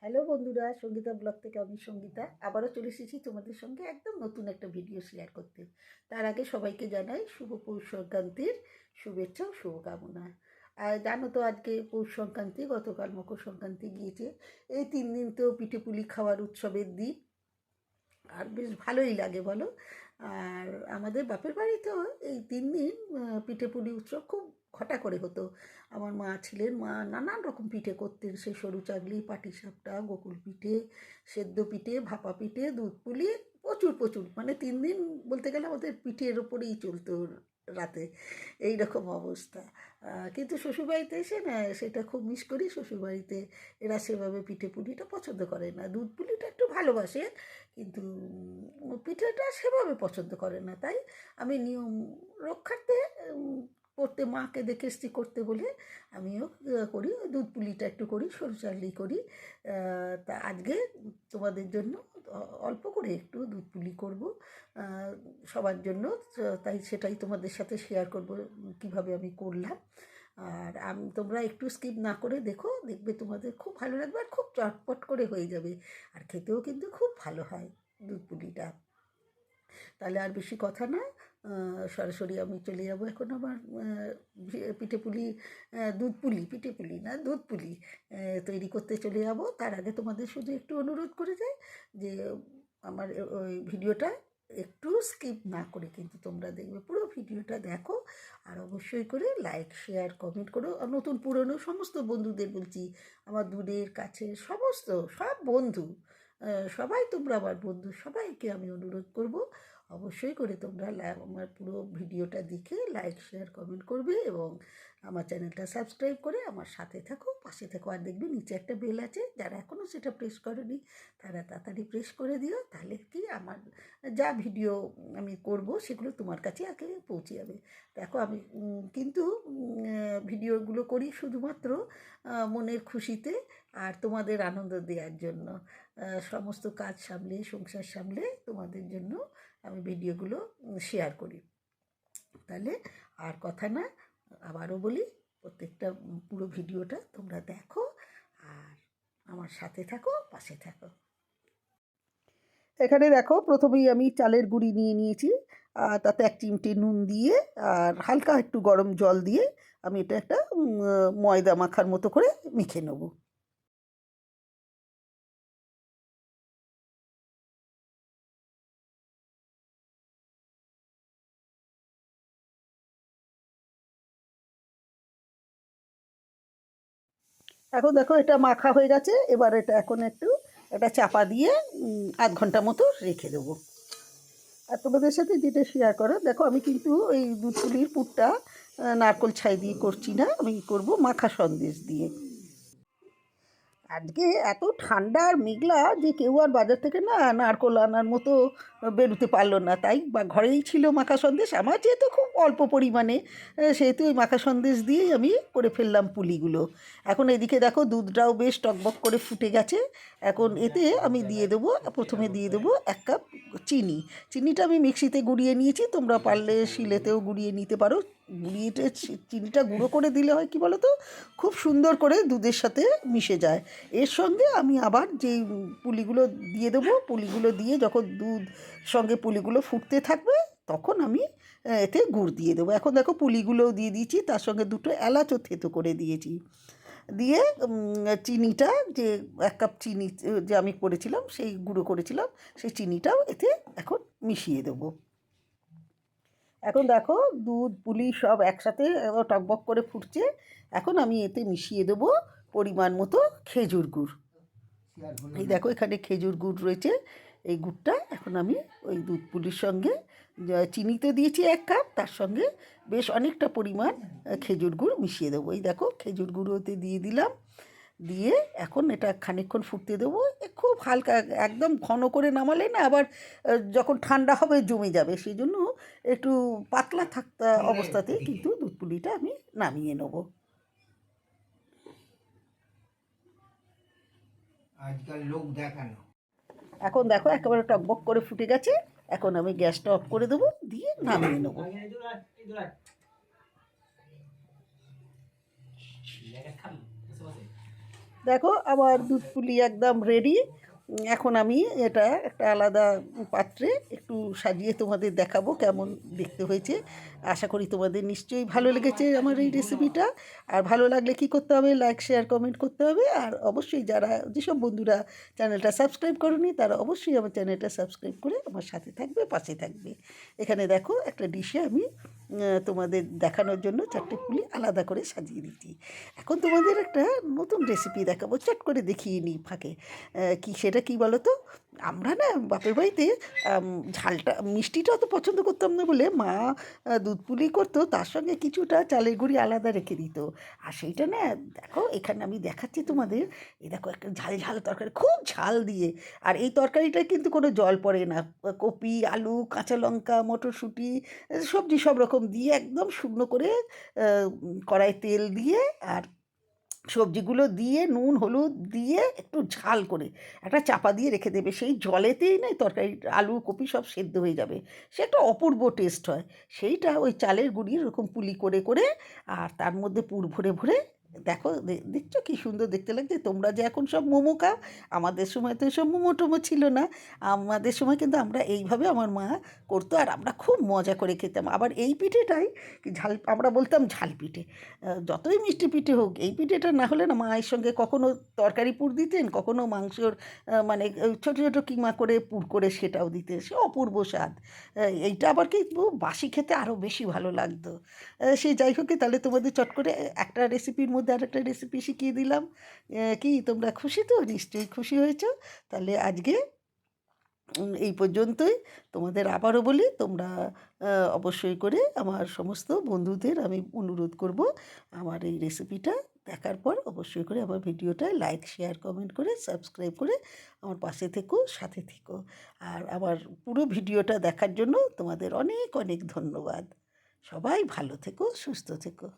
Hello বন্ধুরা, Sangeeta blog থেকে আমি সঙ্গীতা আবারও চলে এসেছি তোমাদের সঙ্গে একদম নতুন একটা ভিডিও শেয়ার করতে। তার আগে সবাইকে জানাই শুভ পৌষ সংক্রান্তির শুভেচ্ছা ও শুভকামনা। আর জানো তো আজকে পৌষ সংক্রান্তি, গতকাল মকর সংক্রান্তি গিয়েছে। এই 3 দিন তো পিঠে পুলি খাওয়ার উৎসবের দিন, আর বেশ ভালোই লাগে বলো। আর আমাদের বাপের বাড়িতেও এই 3 দিন পিঠে পুলি উৎসব খুব ঘটা করে হতো। আমার মা ছিলেন, মা নানান রকম পিঠে করতেন, সে সরু চাগলি, পাটিসাপটা, গোকুল পিঠে, সেদ্ধ পিঠে, ভাপা পিঠে, দুধ পুলি, প্রচুর প্রচুর, মানে 3 দিন বলতে গেলে আমাদের পিঠের ওপরেই চলতো রাতে, এই রকম অবস্থা। কিন্তু শ্বশুরবাড়িতে এসে না সেটা খুব মিস করি। শ্বশুরবাড়িতে এরা সেভাবে পিঠে পুলিটা পছন্দ করে না, দুধ পুলিটা একটু ভালোবাসে, কিন্তু পিঠেটা সেভাবে পছন্দ করে না। তাই আমি নিয়ম রক্ষার্থে করতে, মাকে দেখে এসছি করতে বলে আমিও করি, ওই দুধ পুলিটা একটু করি, সরু চালনি করি। তা আজকে তোমাদের জন্য অল্প করে একটু দুধ পুলি করবো সবার জন্য। তাই সেটাই তোমাদের সাথে শেয়ার করব কিভাবে আমি করলাম। আর তোমরা একটু স্কিপ না করে দেখো, দেখবে তোমাদের খুব ভালো লাগবে আর খুব চটপট করে হয়ে যাবে। আর খেতেও কিন্তু খুব ভালো হয় দুধ পুলিটা। তাহলে আর বেশি কথা না, সরাসরি আমি চলে যাব এখন আমার পিঠে পুলি, দুধ পুলি, পিঠে পুলি না দুধ পুলি তৈরি করতে চলে যাব। তার আগে তোমাদের শুধু একটু অনুরোধ করে যাই যে আমার ওই ভিডিওটা একটু স্কিপ না করে কিন্তু তোমরা দেখবে, পুরো ভিডিওটা দেখো। আর অবশ্যই করে লাইক শেয়ার কমেন্ট করো। আর নতুন পুরনো সমস্ত বন্ধুদের বলছি, আমার দূরের কাছের সমস্ত সব বন্ধু, সবাই তোমরা আমার বন্ধু, সবাইকে আমি অনুরোধ করব অবশ্যই করে তোমরা আমার পুরো ভিডিওটা দেখে লাইক শেয়ার কমেন্ট করবে এবং আমার চ্যানেলটা সাবস্ক্রাইব করে আমার সাথে থাকো, পাশে থাকো। আর দেখবে নিচে একটা বেল আছে, যারা এখনও সেটা প্রেস করোনি তারা তাড়াতাড়ি প্রেস করে দিও, তাহলে কি আমার যা ভিডিও আমি করব সেগুলো তোমার কাছে আগে পৌঁছে যাবে। দেখো আমি কিন্তু ভিডিওগুলো করি শুধুমাত্র মনের খুশিতে আর তোমাদের আনন্দ দেওয়ার জন্য। সমস্ত কাজ সামলে, সংসার সামলে তোমাদের জন্য আমি ভিডিওগুলো শেয়ার করি। তাহলে আর কথা না, আবারও বলি, প্রত্যেকটা পুরো ভিডিওটা তোমরা দেখো আর আমার সাথে থাকো, পাশে থাকো। এখানে দেখো, প্রথমেই আমি চালের গুঁড়ি নিয়ে নিয়েছি, তাতে 1 চিমটে নুন দিয়ে আর হালকা একটু গরম জল দিয়ে আমি এটা একটা ময়দা মাখার মতো করে মেখে নেবো। এখন দেখো এটা মাখা হয়ে গেছে, এবার এটা এখন একটু এটা চাপা দিয়ে 1/2 ঘন্টা মতো রেখে দেবো। আর তোমাদের সাথে যেটা শেয়ার করো, দেখো আমি কিন্তু এই দুধ পুলির পুরটা নারকোল ছাই দিয়ে করছি না, আমি করব মাখা সন্দেশ দিয়ে। আজকে এত ঠান্ডা আর মেঘলা যে কেউ আর বাজার থেকে না নারকোল আনার মতো বেরোতে পারলো না, তাই বা ঘরেই ছিল মাখা সন্দেশ। আমার যেহেতু খুব অল্প পরিমাণে, সেহেতু ওই মাখা সন্দেশ দিয়েই আমি করে ফেললাম পুলিগুলো। এখন এদিকে দেখো দুধটাও বেশ টকবক করে ফুটে গেছে। এখন এতে আমি দিয়ে দেবো, প্রথমে দিয়ে দেবো 1 কাপ চিনি। চিনিটা আমি মিক্সিতে গুঁড়িয়ে নিয়েছি, তোমরা পারলে শিলেতেও গুঁড়িয়ে নিতে পারো। গুঁড়িয়ে চিনিটা গুঁড়ো করে দিলে হয় কি বলো তো, খুব সুন্দর করে দুধের সাথে মিশে যায়। এর সঙ্গে আমি আবার যেই পুলিগুলো দিয়ে দেবো, পুলিগুলো দিয়ে যখন দুধ সঙ্গে পুলিগুলো ফুটতে থাকবে তখন আমি এতে গুড় দিয়ে দেবো। এখন দেখো পুলিগুলোও দিয়ে দিয়েছি, তার সঙ্গে 2টো এলাচও থেতো করে দিয়েছি। দিয়ে চিনিটা, যে 1 কাপ চিনি যে আমি করেছিলাম, সেই গুঁড়ো করেছিলাম, সেই চিনিটাও এতে এখন মিশিয়ে দেবো। এখন দেখো দুধ পুলি সব একসাথে টকবক করে ফুটছে। এখন আমি এতে মিশিয়ে দেবো পরিমাণ মতো খেজুর গুড়। এই দেখো এখানে খেজুর গুড় রয়েছে, এই গুড়টা এখন আমি ওই দুধ পুলির সঙ্গে, চিনিতে দিয়েছি 1 কাপ, তার সঙ্গে বেশ অনেকটা পরিমাণ খেজুর গুড় মিশিয়ে দেবো। এই দেখো খেজুর গুঁড়ো ওতে দিয়ে দিলাম, দিয়ে এখন এটা খানিকক্ষণ ফুটতে দেবো। খুব হালকা, একদম ঘন করে নামালে না আবার যখন ঠান্ডা হবে জমে যাবে, সেই জন্য একটু পাতলা থাকতে অবস্থাতেই কিন্তু দুধ পুলিটা আমি নামিয়ে নেবো। আজকাল লোক দেখানো। এখন দেখো একেবারে টকবক করে ফুটে গেছে, এখন আমি গ্যাসটা অফ করে দেবো, দিয়ে নামিয়ে নেবো। দেখো আমার দুধ পুলি একদম রেডি। এখন আমি এটা একটা আলাদা পাত্রে একটু সাজিয়ে তোমাদের দেখাবো কেমন দেখতে হয়েছে। আশা করি তোমাদের নিশ্চয়ই ভালো লেগেছে আমার এই রেসিপিটা। আর ভালো লাগলে কি করতে হবে, লাইক শেয়ার কমেন্ট করতে হবে। আর অবশ্যই যারা যেসব বন্ধুরা চ্যানেলটা সাবস্ক্রাইব করনি তারা অবশ্যই আমার চ্যানেলটা সাবস্ক্রাইব করে আমার সাথে থাকবে, পাশে থাকবে। এখানে দেখো একটা ডিশে আমি তোমাদের দেখানোর জন্য 4টে পুলি আলাদা করে সাজিয়ে দিচ্ছি। এখন তোমাদের একটা নতুন রেসিপি দেখাবো, চট করে দেখিয়ে নিই ফাঁকে। কি সেটা কি বলো তো? আমরা না বাপের বাড়িতে ঝালটা মিষ্টিটা অত পছন্দ করতাম না বলে মা দুধ পুলি করতো, তার সঙ্গে কিছুটা চালের গুঁড়ি আলাদা রেখে দিত। আর সেইটা না, দেখো এখানে আমি দেখাচ্ছি তোমাদের। এই দেখো একটা ঝাল ঝাল তরকারি, খুব ঝাল দিয়ে। আর এই তরকারিটায় কিন্তু কোনো জল পড়ে না। কপি, আলু, কাঁচা লঙ্কা, মটরশুঁটি, সবজি সব রকম দিয়ে একদম শুকনো করে কড়াই তেল দিয়ে আর সবজিগুলো দিয়ে নুন হলুদ দিয়ে একটু ঝাল করে একটা চাপা দিয়ে রেখে দেবে। সেই জলেতেই না তরকারি, আলু কপি সব সেদ্ধ হয়ে যাবে। সে একটা অপূর্ব টেস্ট হয়। সেইটা ওই চালের গুঁড়ি এরকম পুলি করে করে আর তার মধ্যে পুর ভরে ভরে, দেখো দেখছো কি সুন্দর দেখতে লাগছে। তোমরা যে এখন সব মোমো খাও, আমাদের সময় তো এসব মোমো টোমো ছিল না। আমাদের সময় কিন্তু আমরা এইভাবে আমার মা করতো আর আমরা খুব মজা করে খেতাম। আবার এই পিঠেটাই ঝাল, আমরা বলতাম ঝাল পিঠে। যতই মিষ্টি পিঠে হোক, এই পিঠেটা না হলে না মায়ের সঙ্গে কখনো তরকারি পুর দিতেন, কখনো মাংসর মানে ছোটো ছোটো কিমা করে পুর করে সেটাও দিতেন, সে অপূর্ব স্বাদ। এইটা আবার কি বাসি খেতে আরও বেশি ভালো লাগতো। সে যাই হোক, তাহলে তোমাদের চট করে একটা রেসিপির মধ্যে আরেকটা রেসিপি শিখিয়ে দিলাম। কি তোমরা খুশি তো? নিশ্চয়ই খুশি হয়েছো। তাহলে আজকে এই পর্যন্তই। তোমাদের আবারও বলি, তোমরা অবশ্যই করে আমার সমস্ত বন্ধুদের আমি অনুরোধ করব, আমার এই রেসিপিটা দেখার পর অবশ্যই করে আমার ভিডিওটায় লাইক শেয়ার কমেন্ট করে সাবস্ক্রাইব করে আমার পাশে থেকো, সাথে থেকো। আর আমার পুরো ভিডিওটা দেখার জন্য তোমাদের অনেক অনেক ধন্যবাদ। সবাই ভালো থেকো, সুস্থ থেকো।